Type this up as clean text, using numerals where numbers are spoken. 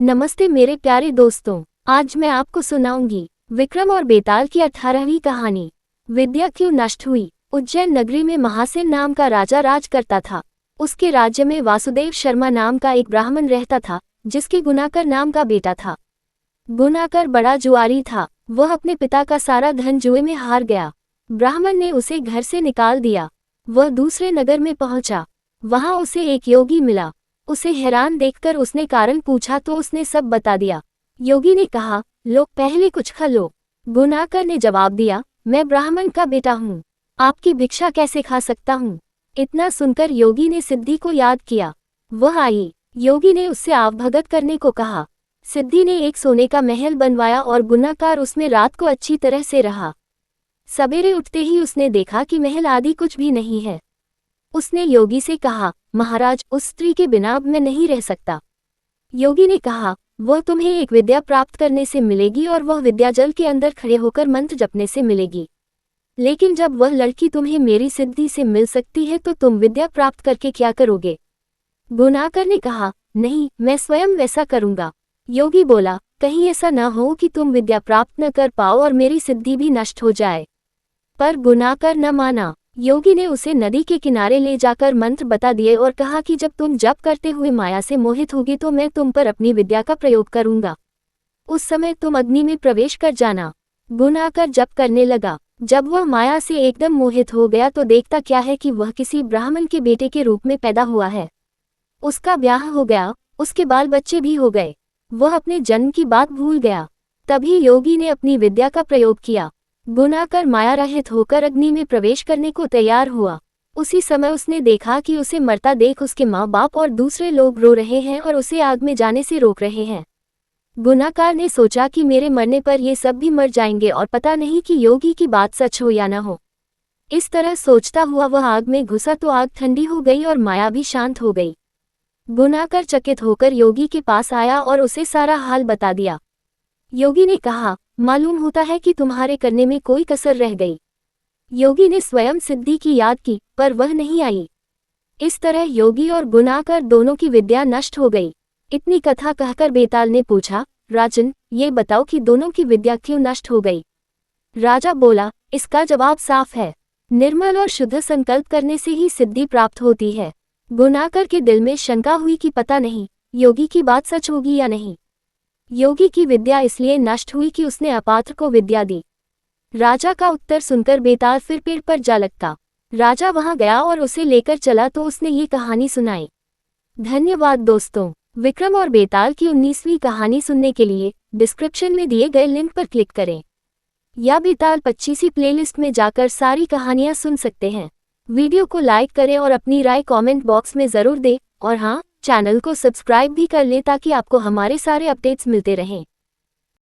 नमस्ते मेरे प्यारे दोस्तों, आज मैं आपको सुनाऊंगी विक्रम और बेताल की 18वीं कहानी। विद्या क्यों नष्ट हुई। उज्जैन नगरी में महासेन नाम का राजा राज करता था। उसके राज्य में वासुदेव शर्मा नाम का एक ब्राह्मण रहता था, जिसके गुनाकर नाम का बेटा था। गुनाकर बड़ा जुआरी था। वह अपने पिता का सारा धन जुए में हार गया। ब्राह्मण ने उसे घर से निकाल दिया। वह दूसरे नगर में पहुंचा। वहां उसे एक योगी मिला। उसे हैरान देखकर उसने कारण पूछा तो उसने सब बता दिया। योगी ने कहा, लो पहले कुछ खा लो। गुनाकर ने जवाब दिया, मैं ब्राह्मण का बेटा हूँ, आपकी भिक्षा कैसे खा सकता हूँ। इतना सुनकर योगी ने सिद्धि को याद किया। वह आई। योगी ने उससे आवभगत करने को कहा। सिद्धि ने एक सोने का महल बनवाया और गुनाकार उसमें रात को अच्छी तरह से रहा। सवेरे उठते ही उसने देखा कि महल आदि कुछ भी नहीं है। उसने योगी से कहा, महाराज, उस स्त्री के बिना अब मैं नहीं रह सकता। योगी ने कहा, वह तुम्हें एक विद्या प्राप्त करने से मिलेगी और वह विद्या जल के अंदर खड़े होकर मंत्र जपने से मिलेगी। लेकिन जब वह लड़की तुम्हें मेरी सिद्धि से मिल सकती है तो तुम विद्या प्राप्त करके क्या करोगे। गुनाकर ने कहा, नहीं, मैं स्वयं वैसा करूंगा। योगी बोला, कहीं ऐसा न हो कि तुम विद्या प्राप्त न कर पाओ और मेरी सिद्धि भी नष्ट हो जाए। पर गुनाकर न माना। योगी ने उसे नदी के किनारे ले जाकर मंत्र बता दिए और कहा कि जब तुम जप करते हुए माया से मोहित होगी तो मैं तुम पर अपनी विद्या का प्रयोग करूंगा। उस समय तुम अग्नि में प्रवेश कर जाना। गुनाकर जप करने लगा। जब वह माया से एकदम मोहित हो गया तो देखता क्या है कि वह किसी ब्राह्मण के बेटे के रूप में पैदा हुआ है। उसका ब्याह हो गया, उसके बाल बच्चे भी हो गए। वह अपने जन्म की बात भूल गया। तभी योगी ने अपनी विद्या का प्रयोग किया। गुनाकर माया रहित होकर अग्नि में प्रवेश करने को तैयार हुआ। उसी समय उसने देखा कि उसे मरता देख उसके माँ बाप और दूसरे लोग रो रहे हैं और उसे आग में जाने से रोक रहे हैं। गुनाकार ने सोचा कि मेरे मरने पर ये सब भी मर जाएंगे और पता नहीं कि योगी की बात सच हो या न हो। इस तरह सोचता हुआ वह आग में घुसा तो आग ठंडी हो गई और माया भी शांत हो गई। गुनाकर चकित होकर योगी के पास आया और उसे सारा हाल बता दिया। योगी ने कहा, मालूम होता है कि तुम्हारे करने में कोई कसर रह गई। योगी ने स्वयं सिद्धि की याद की, पर वह नहीं आई। इस तरह योगी और गुनाकर दोनों की विद्या नष्ट हो गई। इतनी कथा कहकर बेताल ने पूछा, राजन, ये बताओ कि दोनों की विद्या क्यों नष्ट हो गई। राजा बोला, इसका जवाब साफ है। निर्मल और शुद्ध संकल्प करने से ही सिद्धि प्राप्त होती है। गुनाकर के दिल में शंका हुई कि पता नहीं योगी की बात सच होगी या नहीं। योगी की विद्या इसलिए नष्ट हुई कि उसने अपात्र को विद्या दी। राजा का उत्तर सुनकर बेताल फिर पेड़ पर जा लटका। राजा वहां गया और उसे लेकर चला तो उसने ये कहानी सुनाई। धन्यवाद दोस्तों। विक्रम और बेताल की 19वीं कहानी सुनने के लिए डिस्क्रिप्शन में दिए गए लिंक पर क्लिक करें या बेताल 25वीं प्लेलिस्ट में जाकर सारी कहानियां सुन सकते हैं। वीडियो को लाइक करें और अपनी राय कमेंट बॉक्स में ज़रूर दें और हाँ, चैनल को सब्सक्राइब भी कर लें ताकि आपको हमारे सारे अपडेट्स मिलते रहें।